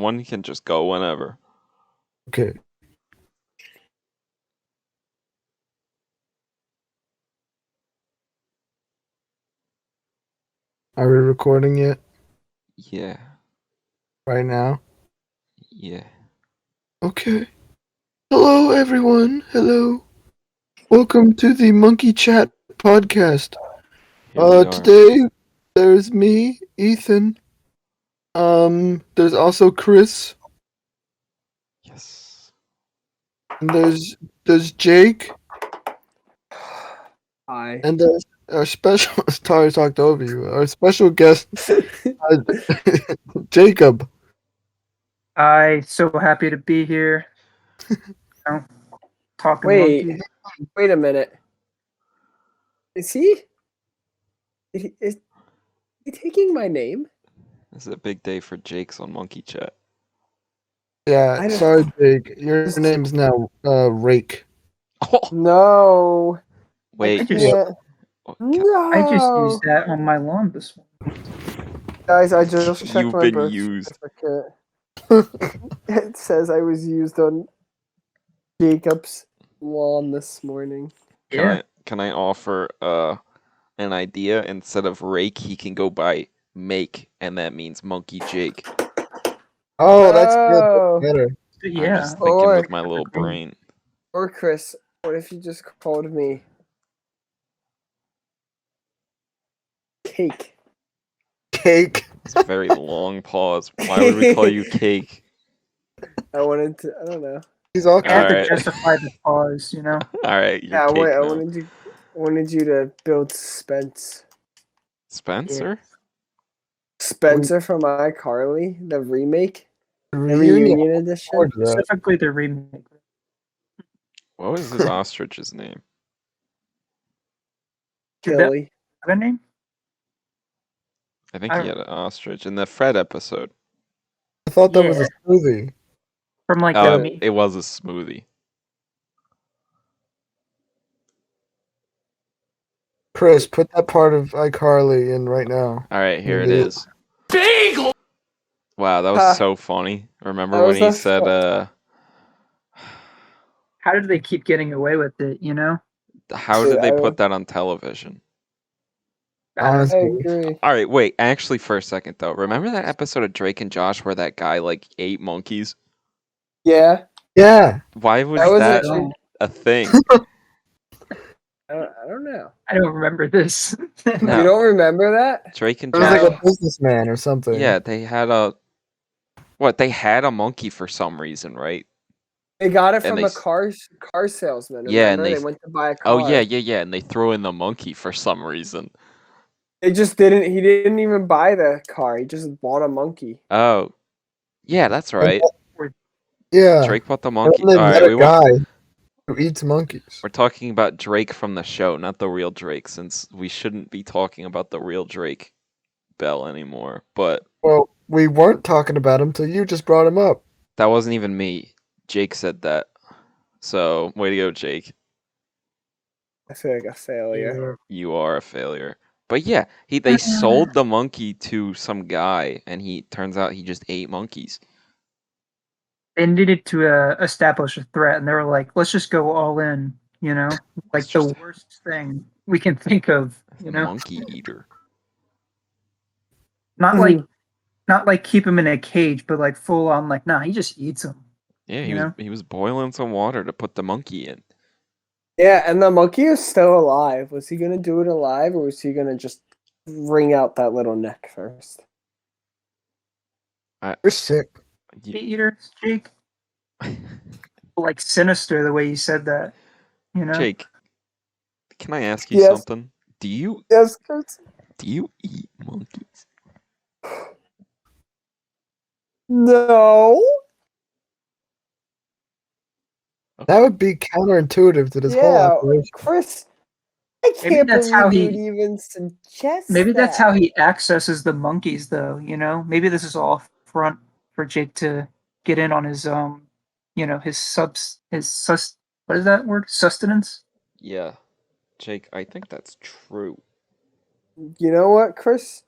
someone can just go whenever. Okay. Are we recording it Yeah. right now? Yeah. Okay. Hello, everyone. Hello. Welcome to the Monkey Chat podcast. Here we are. Today there's me, Ethan. There's also Chris, Yes. and there's Jake, Hi. and there's our special. Sorry, I talked over you. Our special guest, Jacob. I so happy to be here. Talking Wait. monkey. Wait a minute. Is he? Is he taking my name? This is a big day for Jake's on Monkey Chat. Yeah, I don't- sorry, Jake. Your name's now Rake. Oh, No. wait. I just- Yeah. Oh, No. I just used that on my lawn this morning. Guys, I just checked You've my been birth used. certificate. It says I was used on Jacob's lawn this morning. Yeah. Can I offer an idea? Instead of Rake, he can go by Make, and that means Monkey Jake. Oh, that's good. Oh. That's better. I'm Yeah. just thinking Or- with my little brain. Or Chris, what if you just called me Cake? Cake. It's a very long pause. Why would we call you Cake? I wanted to. I don't know. He's all I had Alright. to justify the pause, you know. All right, you're Yeah. Cake Wait. I now. wanted you to build suspense. Spencer? Spencer from iCarly, the remake, the Reunion. reunion edition. Forward to that. Specifically the remake. What was his ostrich's name? Did that Killy. have a name? I think he had an ostrich in the Fred episode. I thought that was Yeah. a smoothie. From like Oh, the meat. it was a smoothie. Chris, put that part of iCarly in right now. All right, here it Yeah. is. Wow, that was Ha. so funny. Remember That when was he a said, How did they keep getting away with it, you know? how Dude, did they I- put that on television? I don't I Honestly. agree. All right, wait, actually, for a second, though. Remember that episode of Drake and Josh where that guy, like, ate monkeys? Yeah, Yeah. Why was That was that actually- a thing? I don't know. I don't remember this. No. You don't remember that? Drake and It was Josh. like a businessman or something. Yeah, they had a. What? They had a monkey for some reason, right? They got it And from they a s- car salesman. Yeah, and Remember? they- They went to buy a Oh, car. yeah. And they threw in the monkey for some reason. They just didn't. He didn't even buy the car. He just bought a monkey. Oh. Yeah, that's right. Yeah. Drake bought the And monkey. then All they right, met we a won't. guy who eats monkeys. We're talking about Drake from the show, not the real Drake, since we shouldn't be talking about the real Drake Bell anymore. But Well, we weren't talking about him till you just brought him up. that wasn't even me. Jake said that. So, way to go, Jake. I feel like a failure. You are a failure. But yeah, they sold the monkey to some guy, and he turns out he just ate monkeys. They needed to establish a threat, and they were like, "Let's just go all in," you know, like Let's the just- worst thing we can think of, you know. Monkey eater. Not like keep him in a cage, but like full on like, nah, he just eats them. Yeah, You he was boiling some water to put the monkey in. Yeah, and the monkey is still alive. Was he gonna do it alive, or was he gonna just wring out that little neck first? You're sick. Meat eater, Jake. Like sinister the way you said that, you know. Jake, can I ask you Yes. something? Do you Yes, Chris. eat monkeys? No. That would be counterintuitive to this whole Yeah, operation. Chris. I Maybe can't that's believe how you'd he- even suggest. Maybe that's that. how he accesses the monkeys, though. You know, maybe this is all front for Jake to get in on his you know, what is that word? Sustenance. Yeah. Jake, I think that's true. You know what, Chris?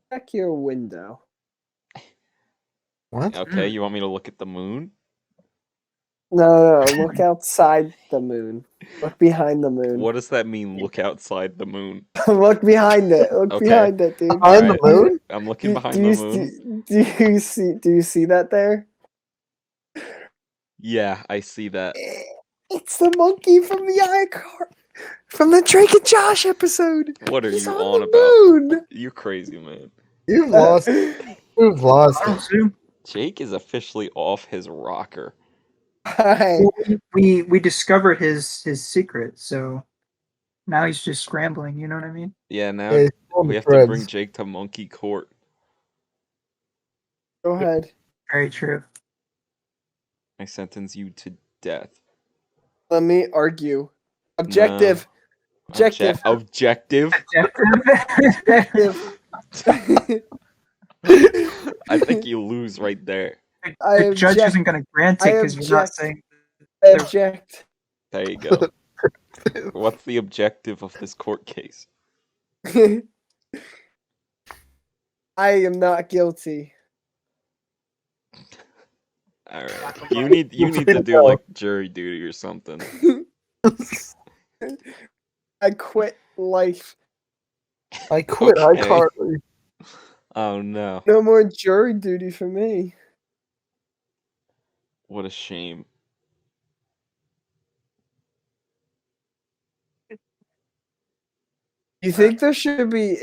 Check your window. What? Okay, you want me to look at the moon? No, look outside the moon. Look behind the moon. What does that mean? Look outside the moon. Look behind it. Look Okay. behind it, dude. Behind the Alright. moon? I'm looking behind do the you, moon. do you see that there? Yeah, I see that. It's the monkey from the iCar from the Drake and Josh episode. What are He's you on on the about? moon. You're crazy, man. You've lost. You've lost I it. don't see. Jake is officially off his rocker. Hi. Well, we discovered his secret, so now he's just scrambling. You know what I mean? Yeah, now Yeah, he's on we the have to bring threads. Jake to monkey court. Go ahead. Very true. I sentence you to death. Let me argue. Objective. Objective. Objective? Objective. I think you lose right there. I The judge object. isn't going to grant it I because you're not object. saying. Object. There you go. What's the objective of this court case? I am not guilty. All right. You need to do like jury duty or something. I quit life. I quit Okay. iCarly. Oh no. No more jury duty for me. What a shame. You think there should be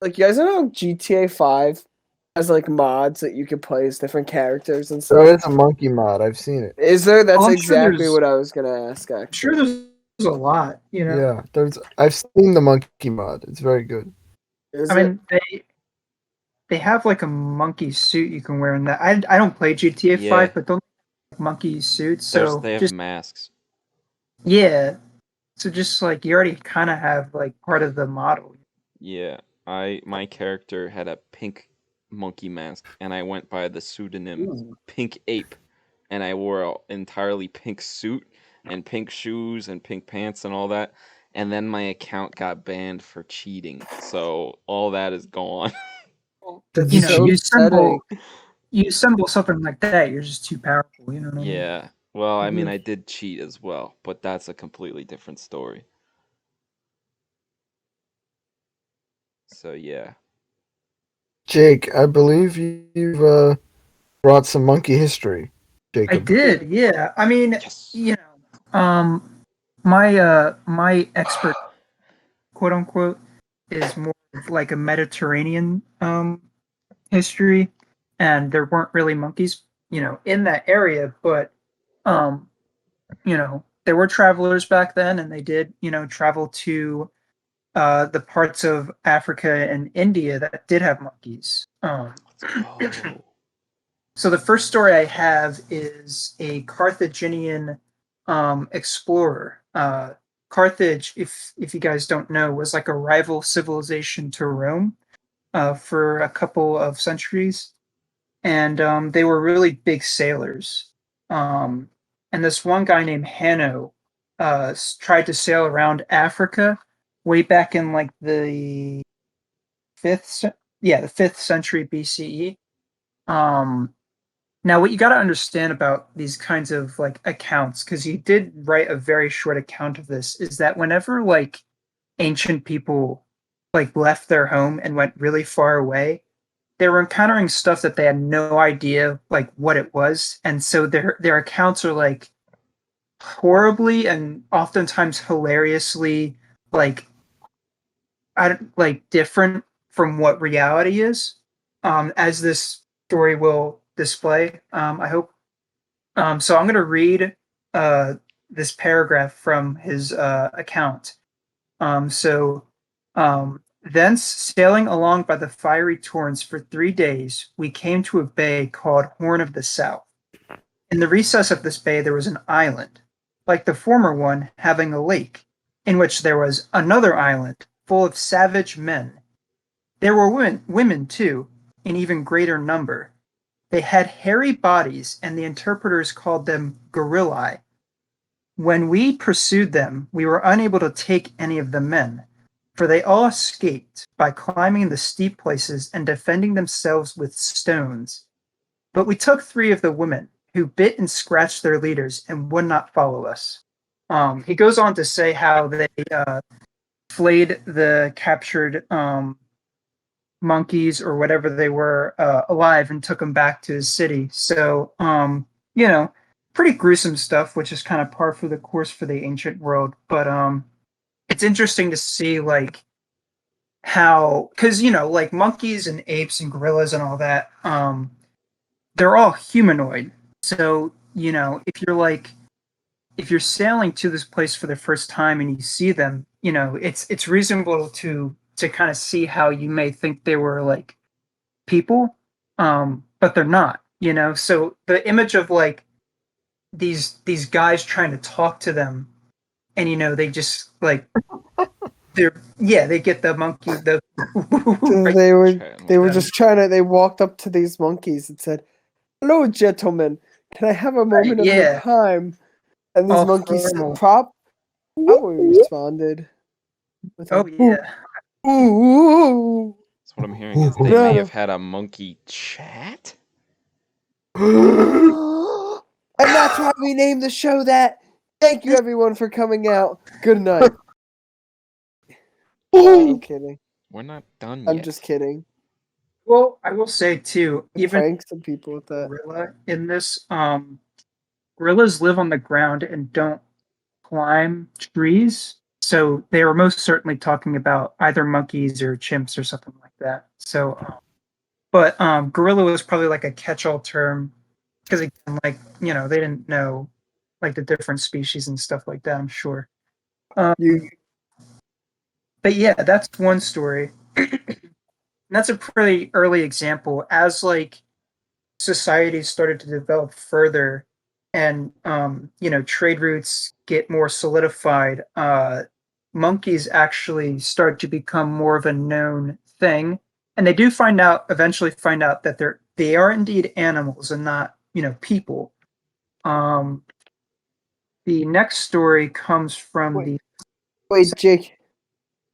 like you guys know GTA 5 has like mods that you can play as different characters and There stuff? is a monkey mod. I've seen it. Is there? That's I'm sure exactly there's- what I was gonna ask. I'm Actually, sure there's a lot. You know. Yeah, there's. I've seen the monkey mod. It's very good. Is I it? mean, they have like a monkey suit you can wear in that. I don't play GTA Yeah. 5, but don't they have monkey suits. So They have just masks. yeah. So just like you already kind of have like part of the model. Yeah. My character had a pink monkey mask, and I went by the pseudonym Pink Ape, and I wore an entirely pink suit and pink shoes and pink pants and all that. And then my account got banned for cheating, so all that is gone. That's You know, so you assemble something like that, you're just too powerful. You know what I mean? Yeah. Well, I mean, Mhm. I did cheat as well, but that's a completely different story. So yeah. Jake, I believe you've brought some monkey history. I Jacob. did. Yeah. I mean, Yes. you know, my expert, quote unquote, is more of like a Mediterranean history, and there weren't really monkeys, you know, in that area, but um, you know, there were travelers back then, and they did, you know, travel to the parts of Africa and India that did have monkeys. Let's go. So the first story I have is a Carthaginian explorer. Carthage, if you guys don't know, was like a rival civilization to Rome for a couple of centuries, and they were really big sailors. And this one guy named Hanno tried to sail around Africa way back in like the the 5th century BCE. Now, what you got to understand about these kinds of like accounts, because he did write a very short account of this, is that whenever like ancient people like left their home and went really far away, they were encountering stuff that they had no idea like what it was, and so their accounts are like horribly and oftentimes hilariously like different from what reality is, as this story will display. I hope. So I'm going to read this paragraph from his account. So, thence sailing along by the fiery torrents for 3 days, we came to a bay called Horn of the South. In the recess of this bay there was an island, like the former one, having a lake, in which there was another island full of savage men. There were women too, in even greater number. They had hairy bodies, and the interpreters called them gorillae. When we pursued them, we were unable to take any of the men, for they all escaped by climbing the steep places and defending themselves with stones. but we took 3 of the women who bit and scratched their leaders and would not follow us. He goes on to say how they flayed the captured monkeys or whatever they were alive and took them back to his city. So, you know, pretty gruesome stuff, which is kind of par for the course for the ancient world. But it's interesting to see like how, because like monkeys and apes and gorillas and all that, they're all humanoid. So if you're sailing to this place for the first time and you see them, it's reasonable to kind of see how you may think they were like people, but they're not. So the image of like these guys trying to talk to them, and they just like they get the monkey the They were just trying to. They walked up to these monkeys and said, "Hello, gentlemen. Can I have a moment of your time?" And these monkeys probably responded with ooh. That's what I'm hearing. Is they may have had a monkey chat. And that's why we named the show that. Thank you, everyone, for coming out. Good night. I'm kidding. We're not done yet. I'm just kidding. Well, I will say too, even prank some people with that. Gorilla in this, gorillas live on the ground and don't climb trees. So they were most certainly talking about either monkeys or chimps or something like that. So, but gorilla was probably like a catch-all term because again, like they didn't know like the different species and stuff like that. I'm sure. But yeah, that's one story. That's a pretty early example. As like society started to develop further, and trade routes get more solidified, monkeys actually start to become more of a known thing, and they do eventually find out that they are indeed animals and not people. The next story comes from Wait, Jake.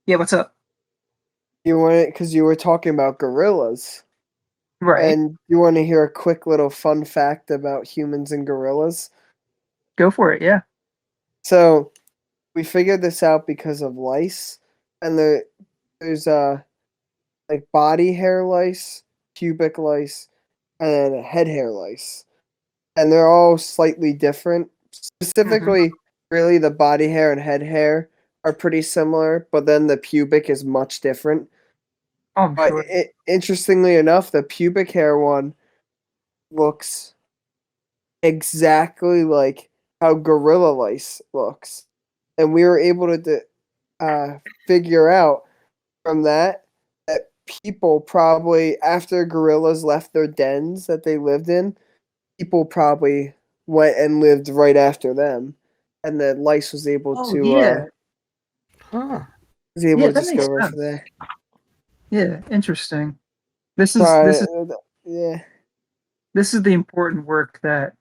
Yeah, what's up? You want it because you were talking about gorillas. Right. And you want to hear a quick little fun fact about humans and gorillas? Go for it, yeah. So we figured this out because of lice, and there's like body hair lice, pubic lice, and then head hair lice, and they're all slightly different. Specifically, really, the body hair and head hair are pretty similar, but then the pubic is much different. Oh, I'm sure. Interestingly enough, the pubic hair one looks exactly like how gorilla lice looks, and we were able to figure out from that people probably, after gorillas left their dens that they lived in, people probably went and lived right after them, and the lice was able was able to that makes discover sense. from there. Yeah, interesting. This is the important work that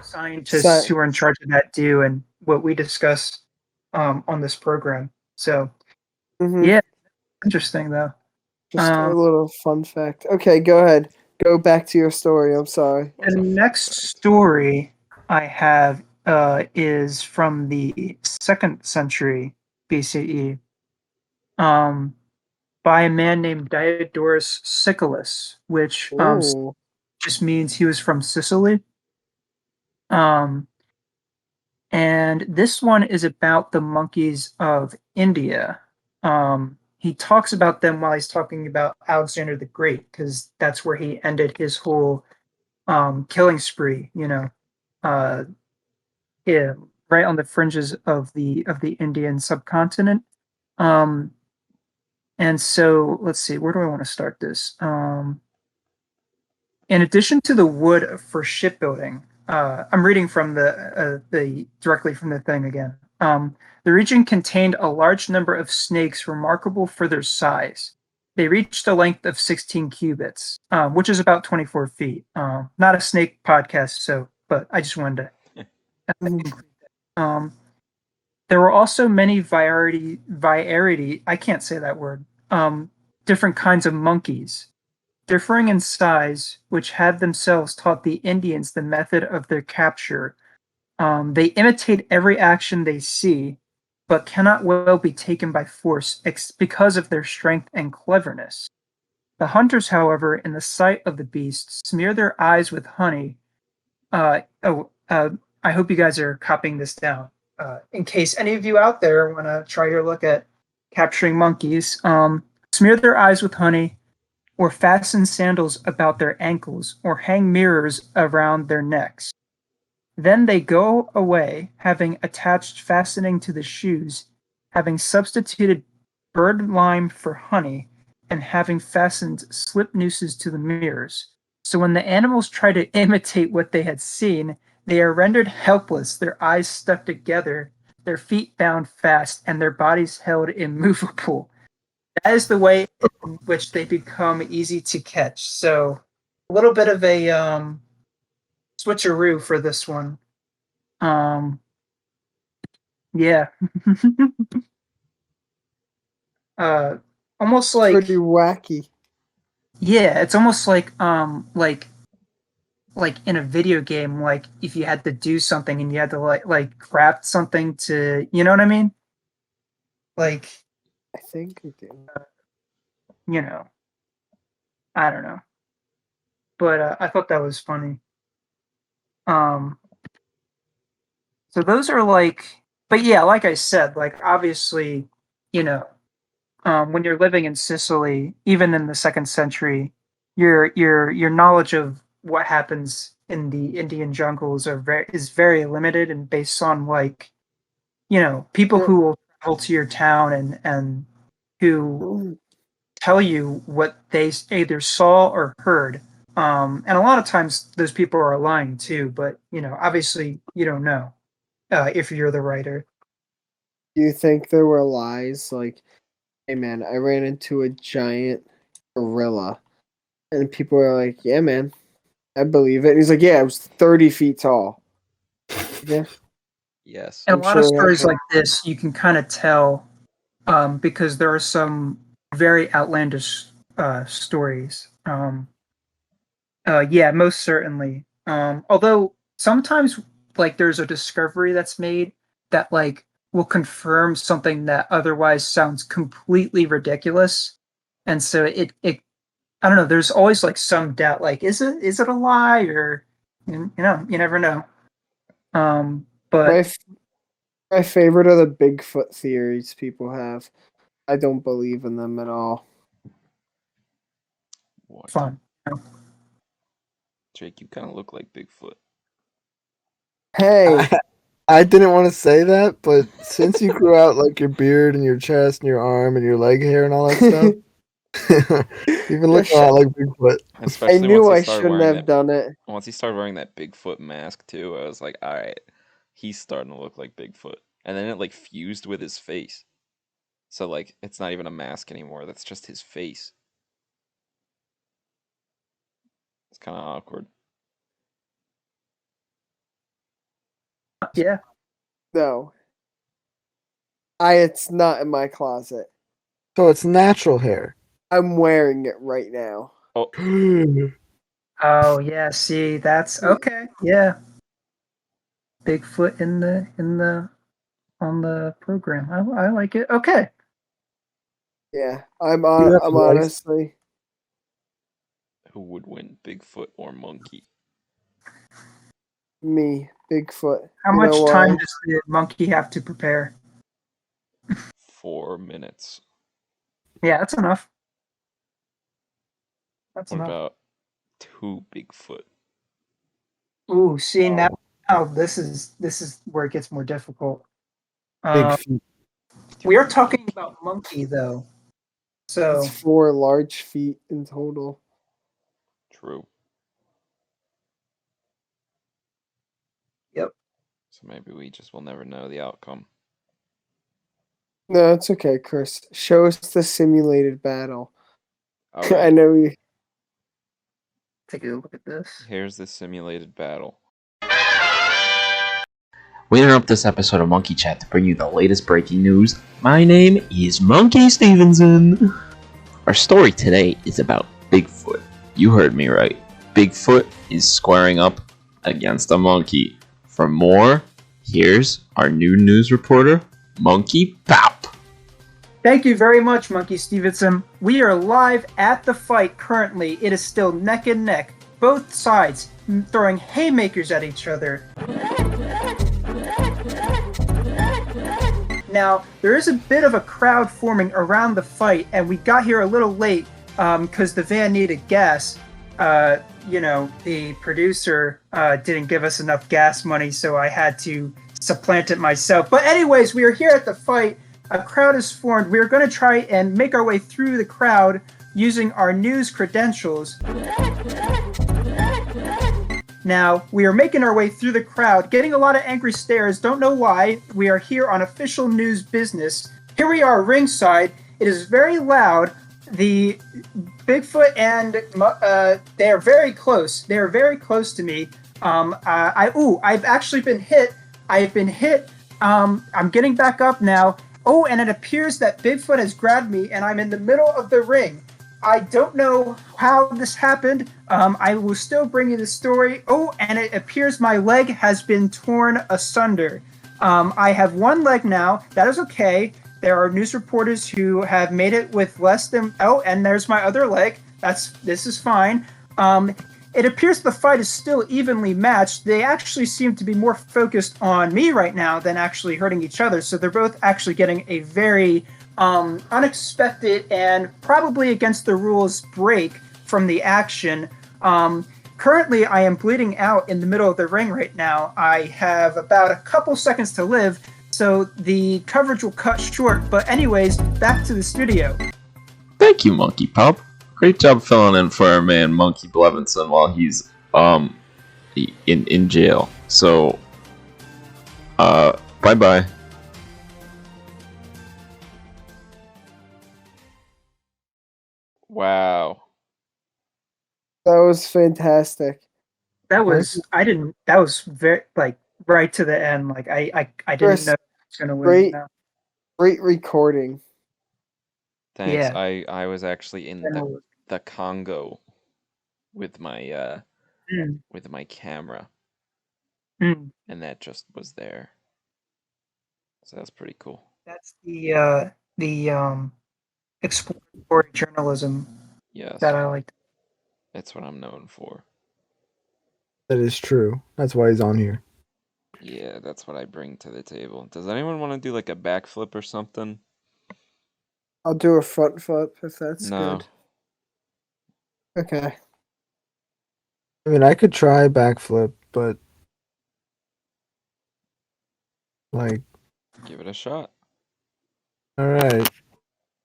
scientists who are in charge of that do, and what we discuss on this program. So, yeah, interesting though. Just a little fun fact. Okay, go ahead. Go back to your story. I'm sorry. The next story I have is from the 2nd century BCE, by a man named Diodorus Siculus, which just means he was from Sicily. And this one is about the monkeys of India. He talks about them while he's talking about Alexander the Great, because that's where he ended his whole killing spree. Right on the fringes of the Indian subcontinent. And so let's see, where do I want to start this? In addition to the wood for shipbuilding, I'm reading from the directly from the thing again. The region contained a large number of snakes remarkable for their size. They reached a length of 16 cubits, which is about 24 feet. Not a snake podcast, but I just wanted to include that. There were also many variety, I can't say that word, different kinds of monkeys. differing in size, which had themselves taught the Indians the method of their capture. They imitate every action they see, but cannot well be taken by force because of their strength and cleverness. The hunters, however, in the sight of the beast, smear their eyes with honey. I hope you guys are copying this down. In case any of you out there want to try your look at capturing monkeys, smear their eyes with honey, or fasten sandals about their ankles, or hang mirrors around their necks. Then they go away, having attached fastening to the shoes, having substituted bird lime for honey, and having fastened slip nooses to the mirrors. So when the animals try to imitate what they had seen, they are rendered helpless, their eyes stuck together, their feet bound fast, and their bodies held immovable. That is the way in which they become easy to catch. So a little bit of a switcheroo for this one. Yeah. Almost like Pretty wacky. yeah, it's almost like in a video game, like if you had to do something and you had to like craft something to, you know what I mean? Like, I think I do. you know, I don't know. But I thought that was funny. So those are like, but yeah, like I said, like obviously, you know, when you're living in Sicily, even in the second century, your knowledge of what happens in the Indian jungles is very limited and based on like, you know, people Yeah. who will travel to your town and who tell you what they either saw or heard. And a lot of times those people are lying too, but you know, obviously you don't know if you're the writer. Do you think there were lies like, hey man, I ran into a giant gorilla, and people were like, yeah man, I believe it. And he's like, yeah, it was 30 feet tall. Yeah, Yes. And I'm a lot of sure it stories happened. like this, you can kind of tell because there are some very outlandish stories. Yeah, most certainly. Although sometimes, like, there's a discovery that's made that like will confirm something that otherwise sounds completely ridiculous, and so it I don't know. There's always like some doubt, like, is it a lie or you know, you never know. My But f- my favorite are the Bigfoot theories people have. I don't believe in them at all. What? fun. Jake, you kind of look like Bigfoot. Hey, I didn't want to say that, but since you grew out like your beard and your chest and your arm and your leg hair and all that stuff, you've been looking a lot like Bigfoot. I Especially knew I shouldn't have done it. once he started wearing that Bigfoot mask too, I was like, all right, he's starting to look like Bigfoot. And then it like fused with his face. So like it's not even a mask anymore. That's just his face. It's kind of awkward. Yeah. No, it's not in my closet. So it's natural hair. I'm wearing it right now. Oh, Oh yeah. See, that's okay. Yeah. Bigfoot in the on the program. I like it. Okay. Yeah, I'm You have I'm lice? honestly. who would win, Bigfoot or monkey? Me, Bigfoot. How You know much why? time does the monkey have to prepare? 4 minutes. Yeah, that's enough. That's What enough. about 2 Bigfoot? Ooh, see now this is where it gets more difficult. Big Um, feet. we are talking about monkey though, so It's 4 large feet in total. True. yep. So maybe we just will never know the outcome. No, it's okay, Chris. Show us the simulated battle. All I right, know you. Take a look at this. here's the simulated battle. We interrupt this episode of Monkey Chat to bring you the latest breaking news. My name is Monkey Stevenson. Our story today is about Bigfoot. You heard me right. Bigfoot is squaring up against a monkey. For more, here's our new news reporter, Monkey Pop. Thank you very much, Monkey Stevenson. We are live at the fight currently. It is still neck and neck. Both sides throwing haymakers at each other. Now, there is a bit of a crowd forming around the fight, and we got here a little late because the van needed gas. The producer didn't give us enough gas money, so I had to supplant it myself. But anyways, we are here at the fight. A crowd is formed. We are going to try and make our way through the crowd using our news credentials. Now, we are making our way through the crowd, getting a lot of angry stares. Don't know why. We are here on official news business. Here we are ringside. It is very loud. The Bigfoot and they are very close. They are very close to me. I've actually been hit. I've been hit. I'm getting back up now. Oh, and it appears that Bigfoot has grabbed me, and I'm in the middle of the ring. I don't know how this happened. I will still bring you the story. Oh, and it appears my leg has been torn asunder. I have one leg now. That is okay. There are news reporters who have made it with less than... Oh, and there's my other leg. This is fine. It appears the fight is still evenly matched. They actually seem to be more focused on me right now than actually hurting each other. So they're both actually getting a very unexpected and probably against the rules break from the action. Currently, I am bleeding out in the middle of the ring right now. I have about a couple seconds to live, so the coverage will cut short. But anyways, back to the studio. Thank you, Monkey Pop. Great job filling in for our man Monkey Blevinson while he's in jail. So bye. Wow. That was fantastic. That was very right to the end. Like I didn't Chris, know I was gonna win. great. No. Great recording. Thanks. Yeah. I was actually in the Congo with my with my camera, Mm. and that just was there. So that's pretty cool. That's the exploratory journalism Yes, that I like. that's what I'm known for. That is true. That's why he's on here. Yeah, that's what I bring to the table. Does anyone want to do like a backflip or something? I'll do a front flip if that's No. good. Okay. I mean, I could try backflip, but like, Give it a shot. all right,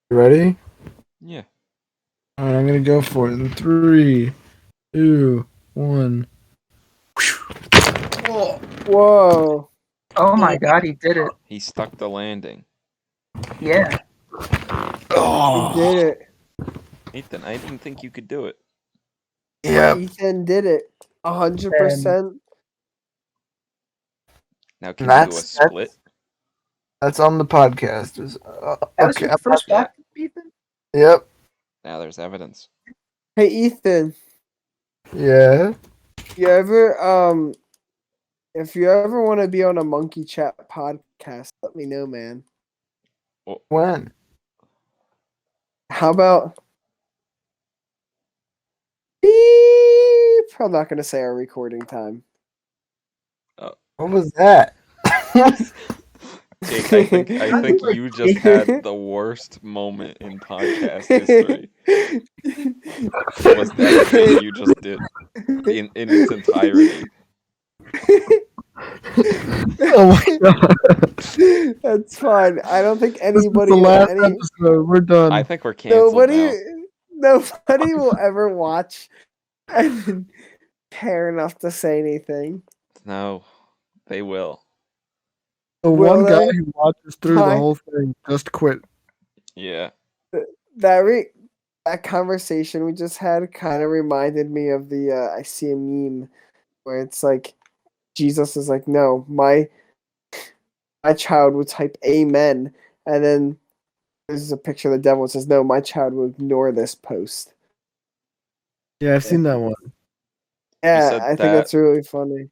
you ready? Yeah. All right, I'm gonna go for it in 3, 2, 1. Whoa. Oh my god, he did it. He stuck the landing. Yeah. He did it. Ethan, I didn't think you could do it. Yep. Ethan did it. 100%. Now can you do a That's- split? That's on the podcast. That was Okay. your first yeah. back, Ethan? Yep. Now there's evidence. Hey Ethan, Yeah. you ever if you ever want to be on a Monkey Chat podcast, let me know, man. When? How about beep? I'm not gonna say our recording time. What was that? Jake, I think you just had the worst moment in podcast history. Was that thing you just did in its entirety? Oh my god. That's fine. I don't think This is anybody the will last episode. We're done. I think we're canceled nobody will ever watch and care enough to say anything. now. No, they will. The Will one guy they? who watches through the Hi. whole thing just quit. Yeah. That conversation we just had kind of reminded me of the I see a meme where it's like Jesus is like, no, my child would type amen, and then there's a picture of the devil that says, no, my child will ignore this post. Yeah, I've seen that one. Yeah, said I think that- that's really funny.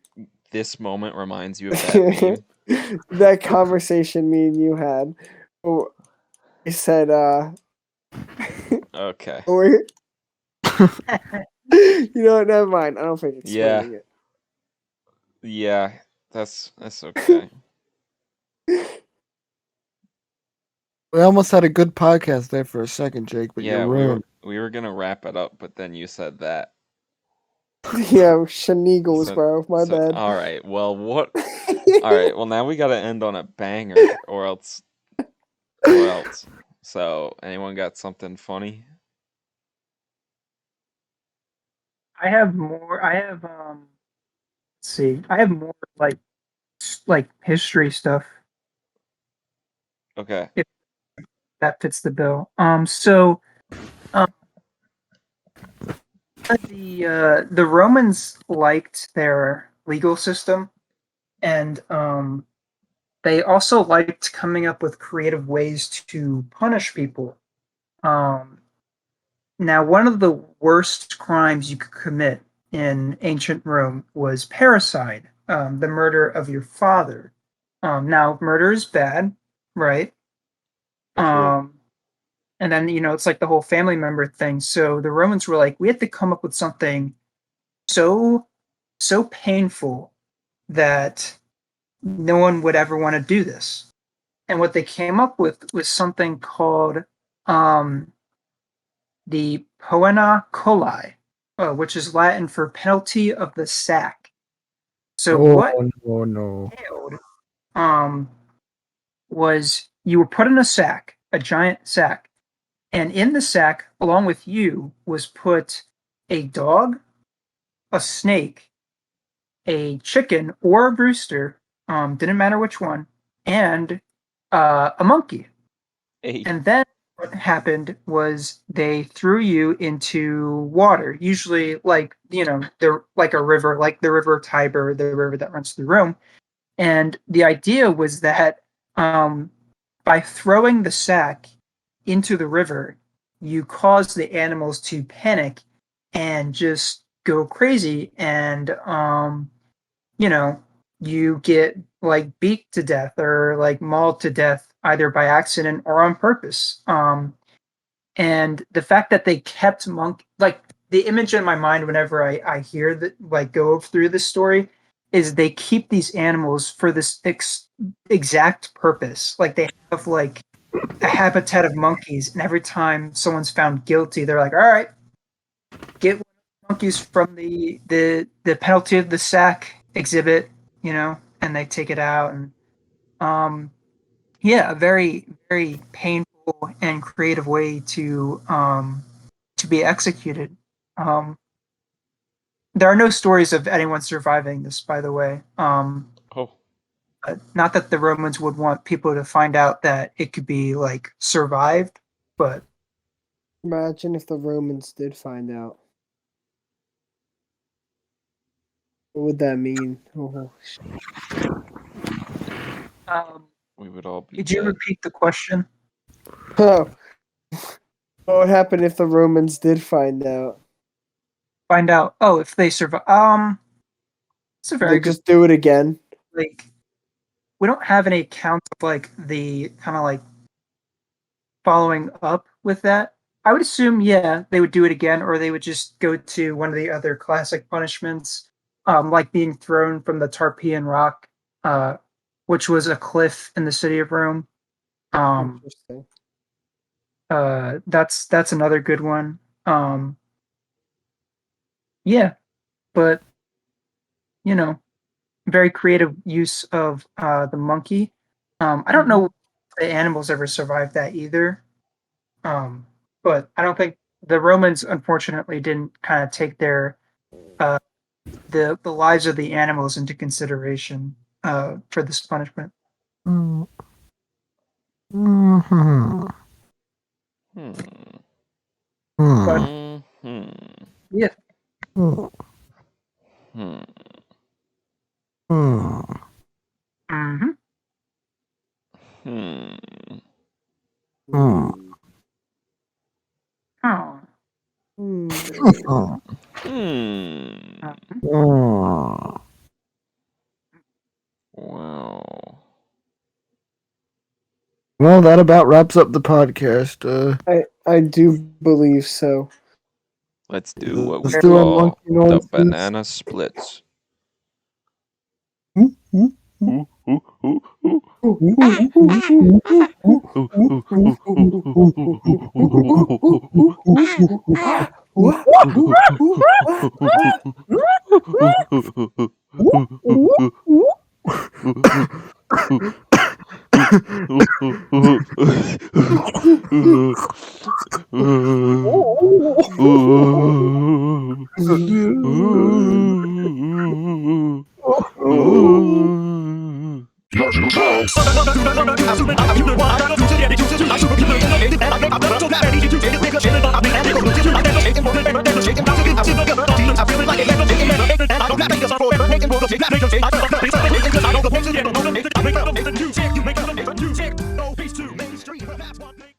This moment reminds you of that meme. That conversation me and you had. Oh, I said, Okay. or, you know what? Never mind. I don't think explaining it. Yeah, that's okay. We almost had a good podcast there for a second, Jake, but Yeah, you we were ruined. gonna wrap it up, but then you said that. Yeah, Shenigals, So- bro. My bad. All right. Well, what? All right. Well, now we gotta end on a banger, or else. So, anyone got something funny? I have more. I have let's see. I have more like history stuff Okay. that fits the bill. So um, the Romans liked their legal system, and they also liked coming up with creative ways to punish people. Um, Now, one of the worst crimes you could commit in ancient Rome was parricide, the murder of your father. Now, murder is bad, right? Um, and then, it's like the whole family member thing. So the Romans were like, we have to come up with something so, so painful that no one would ever want to do this. And what they came up with was something called um, the poena coli, which is Latin for penalty of the sack. So what No. entailed was you were put in a sack, a giant sack, and in the sack, along with you, was put a dog, a snake, a chicken or a rooster, didn't matter which one, and a monkey. Hey. And then what happened was they threw you into water, usually they're like a river, like the river Tiber, the river that runs through Rome. And the idea was that by throwing the sack into the river, you cause the animals to panic and just go crazy. And, you know, you get like beat to death or like mauled to death either by accident or on purpose. And the fact that they kept like the image in my mind whenever I hear that like go through this story is they keep these animals for this exact purpose. Like they have like a habitat of monkeys, and every time someone's found guilty, they're like, "All right, get one of the monkeys from the penalty of the sack exhibit," and they take it out, and yeah, a very very painful and creative way to be executed. Um, there are no stories of anyone surviving this, by the way. Oh. Not that the Romans would want people to find out that it could be like survived, but Imagine if the Romans did find out. What would that mean? Oh, We would all be could you dead. repeat the question? oh. What would happen if the Romans did find out? Find out. Oh, if they survive. It's a very They good. just do it again. Like, we don't have any accounts of like the kind of like following up with that. I would assume, yeah, they would do it again, or they would just go to one of the other classic punishments, like being thrown from the Tarpeian Rock, uh, which was a cliff in the city of Rome. Interesting. That's another good one. Yeah, but you know, very creative use of the monkey. I don't know if the animals ever survived that either. But I don't think the Romans unfortunately didn't kind of take their uh, the lives of the animals into consideration for this punishment. Mm-hmm. Hmm. But Hmm. yeah, Hmm. hmm Hmm. oh, Hmm. Oh. Wow. Well, that about wraps up the podcast. I do believe so. Let's do what we Let's do a call monkey the noises. banana splits.